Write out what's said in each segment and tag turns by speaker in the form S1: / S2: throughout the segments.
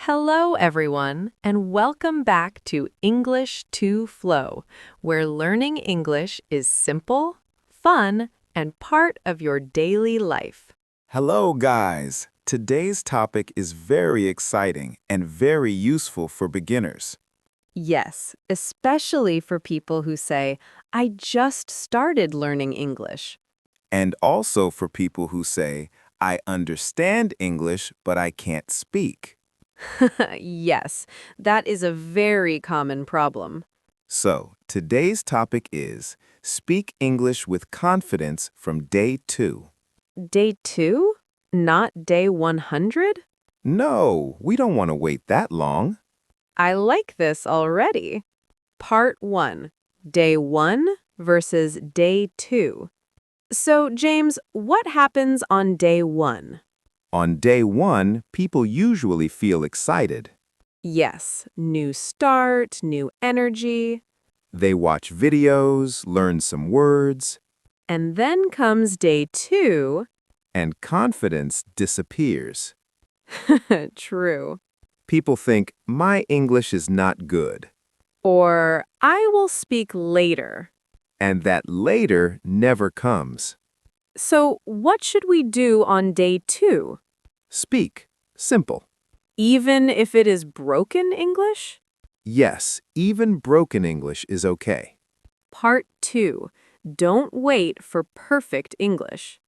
S1: Hello, everyone, and welcome back to English2Flow, where learning English is simple, fun, and part of your daily life.
S2: Hello, guys. Today's topic is very exciting and very useful for beginners.
S1: Yes, especially for people who say, I just started learning English.
S2: And also for people who say, I understand English, but I can't speak.
S1: Yes, that is a very common problem.
S2: So, today's topic is Speak English with Confidence from Day 2.
S1: Day 2? Not day 100?
S2: No, we don't want to wait that long.
S1: I like this already. Part 1. Day 1 versus Day 2. So, James, what happens on Day 1?
S2: On Day 1, people usually feel excited.
S1: Yes, new start, new energy.
S2: They watch videos, learn some words,
S1: And then comes Day 2.
S2: and confidence disappears.
S1: True.
S2: People think, my English is not good,
S1: Or, I will speak later.
S2: and that later never comes.
S1: So, what should we do on Day 2?
S2: Speak. Simple.
S1: Even if it is broken English?
S2: Yes, even broken English is okay.
S1: Part 2. Don't wait for perfect English.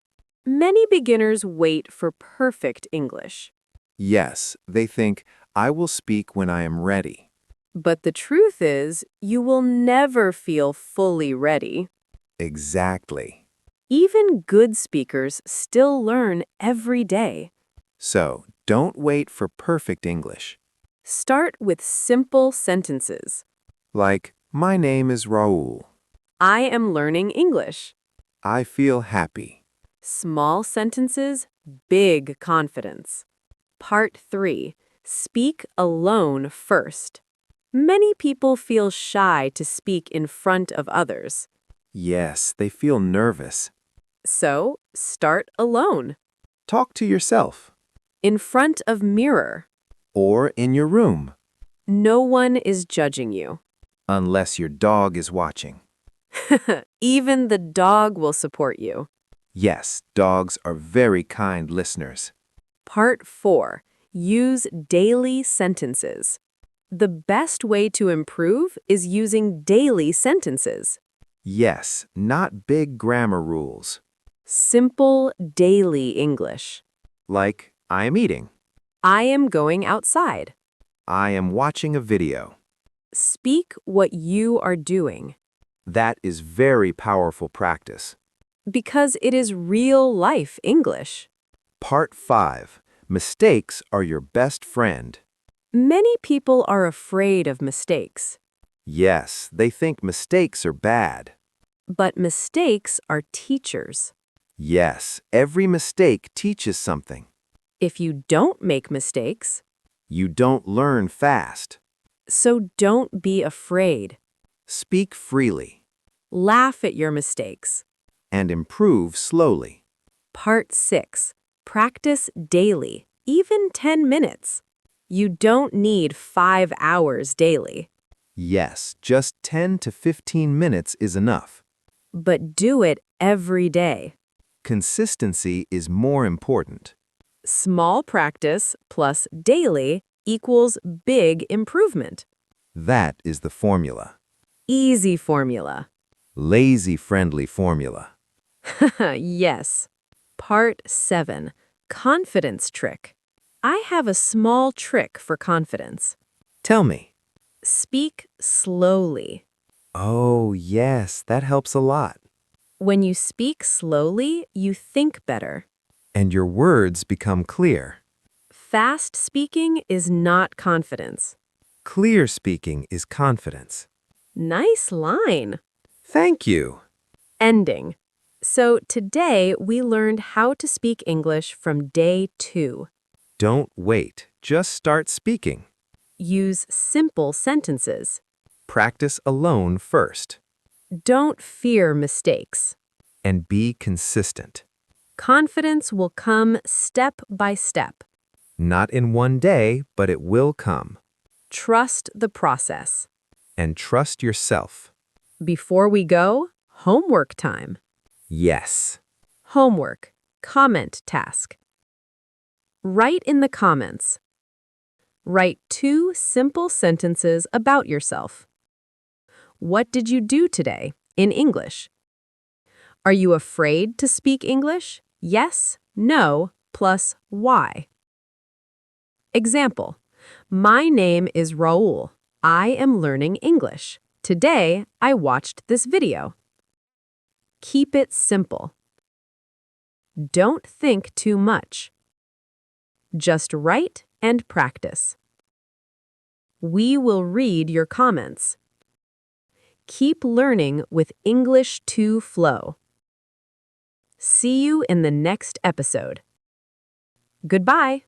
S1: Many beginners wait for perfect English.
S2: Yes, they think, I will speak when I am ready.
S1: But the truth is, you will never feel fully ready.
S2: Exactly.
S1: Even good speakers still learn every day.
S2: So, don't wait for perfect English.
S1: Start with simple sentences.
S2: Like, my name is Raul.
S1: I am learning English.
S2: I feel happy.
S1: Small sentences, big confidence. Part 3. Speak alone first. Many people feel shy to speak in front of others.
S2: Yes, they feel nervous.
S1: So, start alone.
S2: Talk to yourself.
S1: In front of mirror.
S2: Or in your room.
S1: No one is judging you.
S2: Unless your dog is watching.
S1: Even the dog will support you.
S2: Yes, dogs are very kind listeners.
S1: Part 4. Use daily sentences. The best way to improve is using daily sentences.
S2: Yes, not big grammar rules.
S1: Simple daily English.
S2: Like, I am eating.
S1: I am going outside.
S2: I am watching a video.
S1: Speak what you are doing.
S2: That is very powerful practice.
S1: Because it is real life English.
S2: Part 5. Mistakes are your best friend.
S1: Many people are afraid of mistakes.
S2: Yes, they think mistakes are bad.
S1: But mistakes are teachers.
S2: Yes, every mistake teaches something.
S1: If you don't make mistakes,
S2: You don't learn fast.
S1: so don't be afraid.
S2: Speak freely.
S1: Laugh at your mistakes.
S2: And improve slowly.
S1: Part 6. Practice daily, even 10 minutes. You don't need 5 hours daily,
S2: Yes, just 10 to 15 minutes is enough.
S1: but do it every day.
S2: Consistency is more important.
S1: Small practice plus daily equals big improvement.
S2: That is the formula.
S1: Easy formula.
S2: Lazy-friendly formula.
S1: Yes. Part 7. Confidence trick. I have a small trick for confidence.
S2: Tell me.
S1: Speak slowly.
S2: Oh, yes, that helps a lot.
S1: When you speak slowly, you think better.
S2: And your words become clear.
S1: Fast speaking is not confidence.
S2: Clear speaking is confidence.
S1: Nice line.
S2: Thank you.
S1: Ending. So today we learned how to speak English from day 2.
S2: Don't wait. Just start speaking.
S1: Use simple sentences.
S2: Practice alone first.
S1: Don't fear mistakes.
S2: And be consistent.
S1: Confidence will come step by step.
S2: Not in one day, but it will come.
S1: Trust the process.
S2: And trust yourself.
S1: Before we go, homework time.
S2: Yes.
S1: Homework. Comment task. Write in the comments. Write 2 simple sentences about yourself. What did you do today in English? Are you afraid to speak English? Yes, no, plus why. Example. My name is Raul. I am learning English. Today, I watched this video. Keep it simple. Don't think too much. Just write and practice. We will read your comments. Keep learning with English2Flow. See you in the next episode. Goodbye.